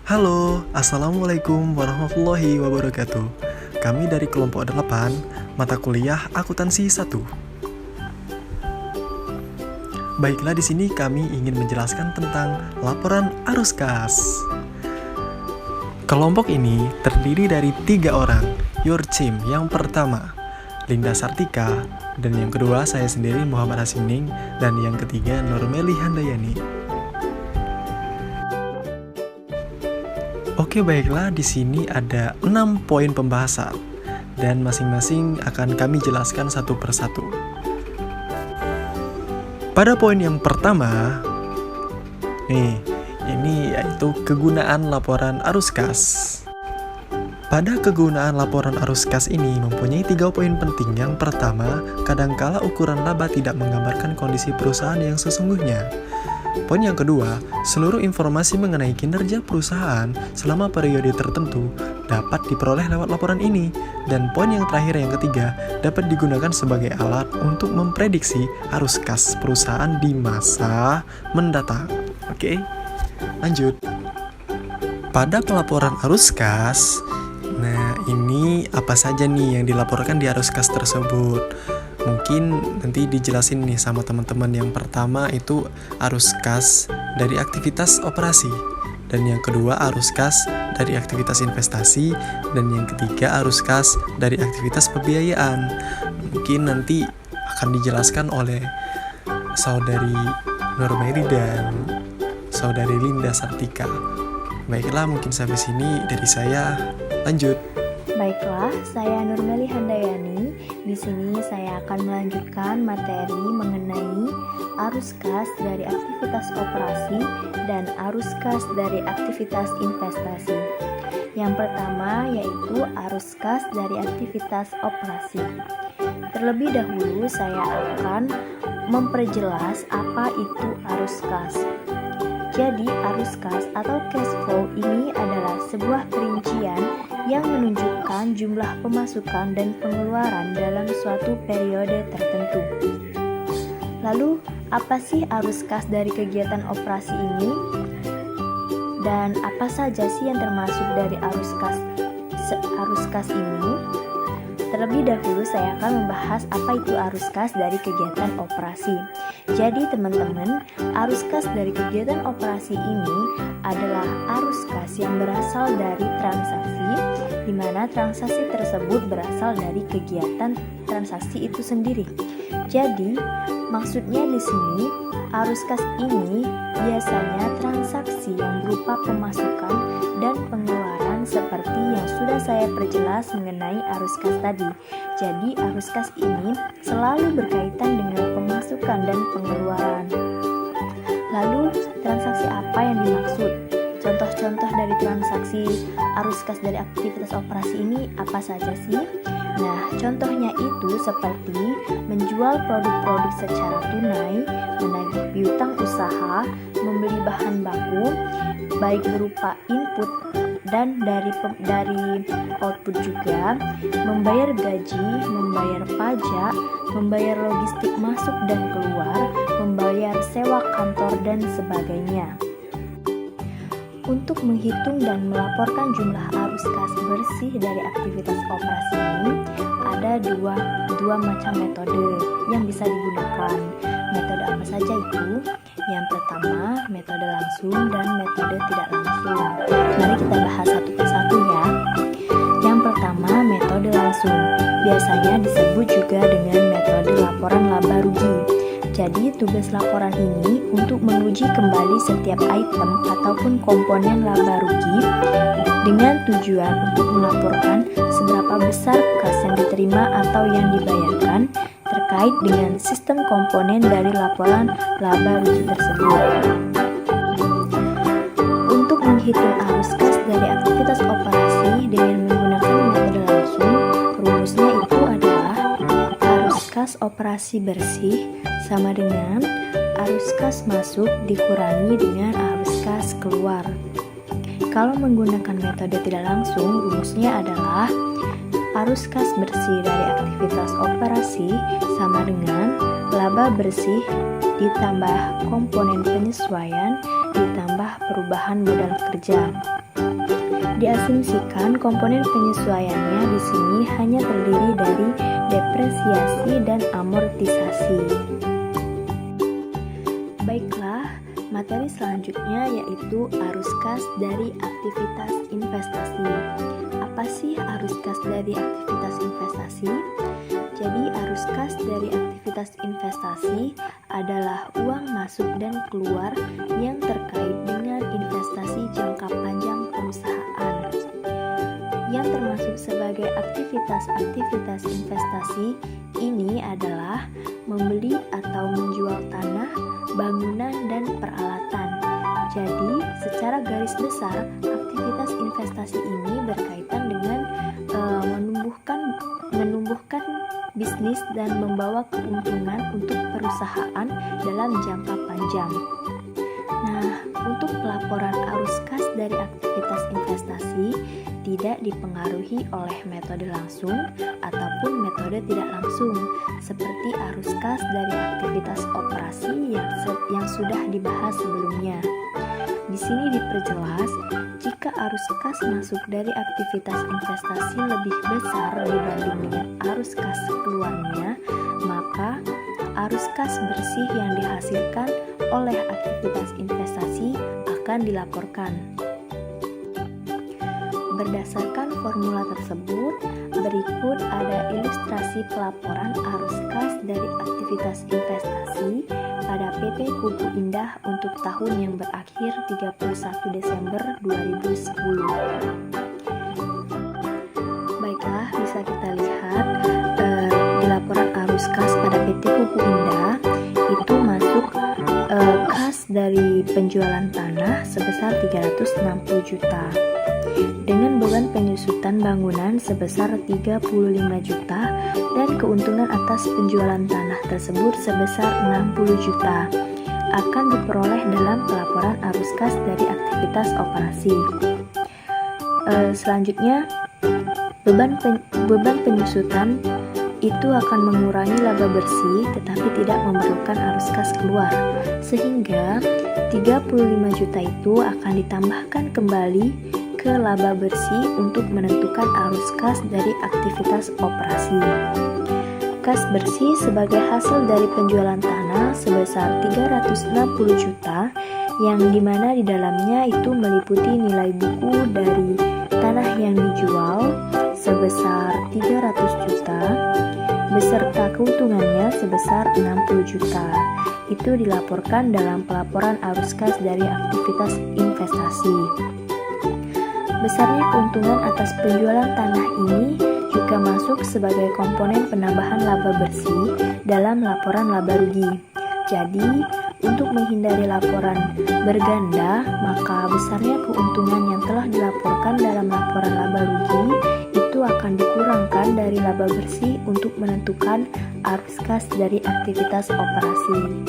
Halo, Assalamualaikum warahmatullahi wabarakatuh. Kami dari kelompok 8, mata kuliah akuntansi 1. Baiklah, di sini kami ingin menjelaskan tentang laporan arus kas. Kelompok ini terdiri dari 3 orang, Yurcim yang pertama, Linda Sartika, dan yang kedua saya sendiri Muhammad Hasimning, dan yang ketiga Nurmeli Handayani. Oke, baiklah, di sini ada 6 poin pembahasan dan masing-masing akan kami jelaskan satu persatu. Pada poin yang pertama, ini yaitu kegunaan laporan arus kas. Pada kegunaan laporan arus kas ini mempunyai 3 poin penting. Yang pertama, kadangkala ukuran laba tidak menggambarkan kondisi perusahaan yang sesungguhnya. Poin yang kedua, seluruh informasi mengenai kinerja perusahaan selama periode tertentu dapat diperoleh lewat laporan ini. Dan poin yang terakhir, yang ketiga, dapat digunakan sebagai alat untuk memprediksi arus kas perusahaan di masa mendatang. Oke, lanjut. Pada pelaporan arus kas, nah ini apa saja nih yang dilaporkan di arus kas tersebut? Mungkin nanti dijelasin nih sama teman-teman. Yang pertama itu arus kas dari aktivitas operasi, dan yang kedua arus kas dari aktivitas investasi, dan yang ketiga arus kas dari aktivitas pembiayaan. Mungkin nanti akan dijelaskan oleh saudari Nurmeli dan saudari Linda Sartika. Baiklah, mungkin sampai sini dari saya. Lanjut. Baiklah, saya Nurmeli Handayani. Di sini saya akan melanjutkan materi mengenai arus kas dari aktivitas operasi dan arus kas dari aktivitas investasi. Yang pertama yaitu arus kas dari aktivitas operasi. Terlebih dahulu saya akan memperjelas apa itu arus kas. Jadi arus kas atau cash flow ini adalah sebuah perincian yang menunjukkan jumlah pemasukan dan pengeluaran dalam suatu periode tertentu. Lalu, apa sih arus kas dari kegiatan operasi ini? Dan apa saja sih yang termasuk dari arus kas ini? Terlebih dahulu saya akan membahas apa itu arus kas dari kegiatan operasi. Jadi teman-teman, arus kas dari kegiatan operasi ini adalah arus kas yang berasal dari transaksi, di mana transaksi tersebut berasal dari kegiatan transaksi itu sendiri. Jadi, maksudnya di sini, arus kas ini biasanya transaksi yang berupa pemasukan dan pengeluaran seperti yang sudah saya perjelas mengenai arus kas tadi. Jadi, arus kas ini selalu berkaitan dengan pemasukan dan pengeluaran. Lalu, transaksi apa yang dimaksud? Contoh-contoh dari transaksi arus kas dari aktivitas operasi ini apa saja sih? Nah, contohnya itu seperti menjual produk-produk secara tunai, menagih piutang usaha, membeli bahan baku, baik berupa input dan dari output juga, membayar gaji, membayar pajak, membayar logistik masuk dan keluar, membayar sewa kantor dan sebagainya. Untuk menghitung dan melaporkan jumlah arus kas bersih dari aktivitas operasi ini, ada dua macam metode yang bisa digunakan. Metode apa saja itu? Yang pertama, metode langsung dan metode tidak langsung. Mari kita bahas satu persatu ya. Yang pertama, metode langsung. Biasanya disebut juga dengan metode laporan laba rugi. Jadi, tugas laporan ini untuk menguji kembali setiap item ataupun komponen laba rugi dengan tujuan untuk melaporkan seberapa besar kas yang diterima atau yang dibayarkan terkait dengan sistem komponen dari laporan laba rugi tersebut. Untuk menghitung arus kas dari aktivitas operasi dengan menggunakan metode langsung, rumusnya itu adalah arus kas operasi bersih sama dengan arus kas masuk dikurangi dengan arus kas keluar. Kalau menggunakan metode tidak langsung, rumusnya adalah arus kas bersih dari aktivitas operasi sama dengan laba bersih ditambah komponen penyesuaian ditambah perubahan modal kerja. Diasumsikan komponen penyesuaiannya di sini hanya terdiri dari depresiasi dan amortisasi. Baiklah, materi selanjutnya yaitu arus kas dari aktivitas investasi. Apa sih arus kas dari aktivitas investasi? Jadi arus kas dari aktivitas investasi adalah uang masuk dan keluar yang terkait dengan investasi jangka panjang perusahaan. Yang termasuk sebagai aktivitas-aktivitas investasi ini adalah membeli atau menjual tanah, bangunan, dan peralatan. Jadi, secara garis besar, aktivitas investasi ini berkaitan dengan menumbuhkan bisnis dan membawa keuntungan untuk perusahaan dalam jangka panjang. Nah, untuk pelaporan arus kas dari aktivitas investasi tidak dipengaruhi oleh metode langsung ataupun metode tidak langsung, seperti arus kas dari aktivitas operasi yang sudah dibahas sebelumnya. Di sini diperjelas, jika arus kas masuk dari aktivitas investasi lebih besar dibanding dengan arus kas keluarnya, maka arus kas bersih yang dihasilkan oleh aktivitas investasi akan dilaporkan. Berdasarkan formula tersebut, berikut ada ilustrasi pelaporan arus kas dari aktivitas investasi pada PT Kubu Indah untuk tahun yang berakhir 31 Desember 2010. Baiklah, bisa kita lihat di laporan arus kas pada PT Kubu Indah itu masuk kas dari penjualan tanah sebesar 360 juta. Dengan beban penyusutan bangunan sebesar 35 juta dan keuntungan atas penjualan tanah tersebut sebesar 60 juta akan diperoleh dalam pelaporan arus kas dari aktivitas operasi. Selanjutnya, beban penyusutan itu akan mengurangi laba bersih tetapi tidak memerlukan arus kas keluar, sehingga 35 juta itu akan ditambahkan kembali ke laba bersih untuk menentukan arus kas dari aktivitas operasi. Kas bersih sebagai hasil dari penjualan tanah sebesar 360 juta yang dimana di dalamnya itu meliputi nilai buku dari tanah yang dijual sebesar 300 juta beserta keuntungannya sebesar 60 juta. Itu dilaporkan dalam pelaporan arus kas dari aktivitas investasi. Besarnya keuntungan atas penjualan tanah ini juga masuk sebagai komponen penambahan laba bersih dalam laporan laba rugi. Jadi, untuk menghindari laporan berganda, maka besarnya keuntungan yang telah dilaporkan dalam laporan laba rugi itu akan dikurangkan dari laba bersih untuk menentukan arus kas dari aktivitas operasi.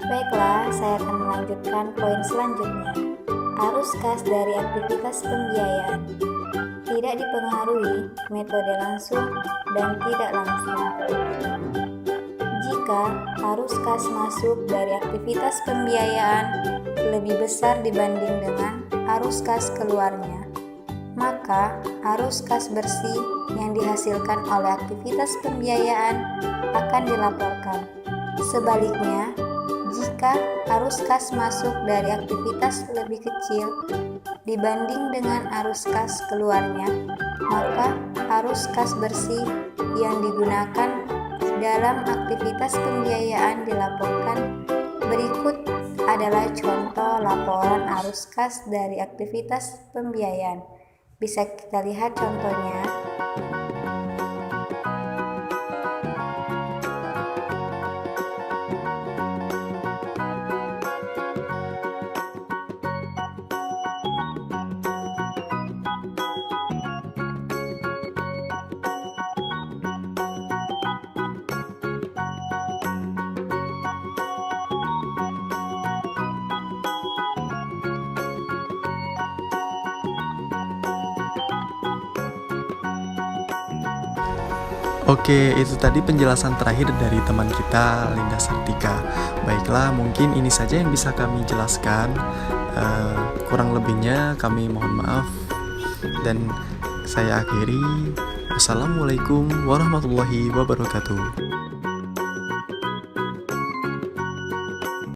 Baiklah, saya akan melanjutkan poin selanjutnya. Arus kas dari aktivitas pembiayaan tidak dipengaruhi metode langsung dan tidak langsung. Jika arus kas masuk dari aktivitas pembiayaan lebih besar dibanding dengan arus kas keluarnya, maka arus kas bersih yang dihasilkan oleh aktivitas pembiayaan akan dilaporkan. Sebaliknya, jika arus kas masuk dari aktivitas lebih kecil dibanding dengan arus kas keluarnya, maka arus kas bersih yang digunakan dalam aktivitas pembiayaan dilaporkan. Berikut adalah contoh laporan arus kas dari aktivitas pembiayaan. Bisa kita lihat contohnya. Oke, itu tadi penjelasan terakhir dari teman kita, Linda Sartika. Baiklah, mungkin ini saja yang bisa kami jelaskan. Kurang lebihnya kami mohon maaf dan saya akhiri. Wassalamualaikum warahmatullahi wabarakatuh.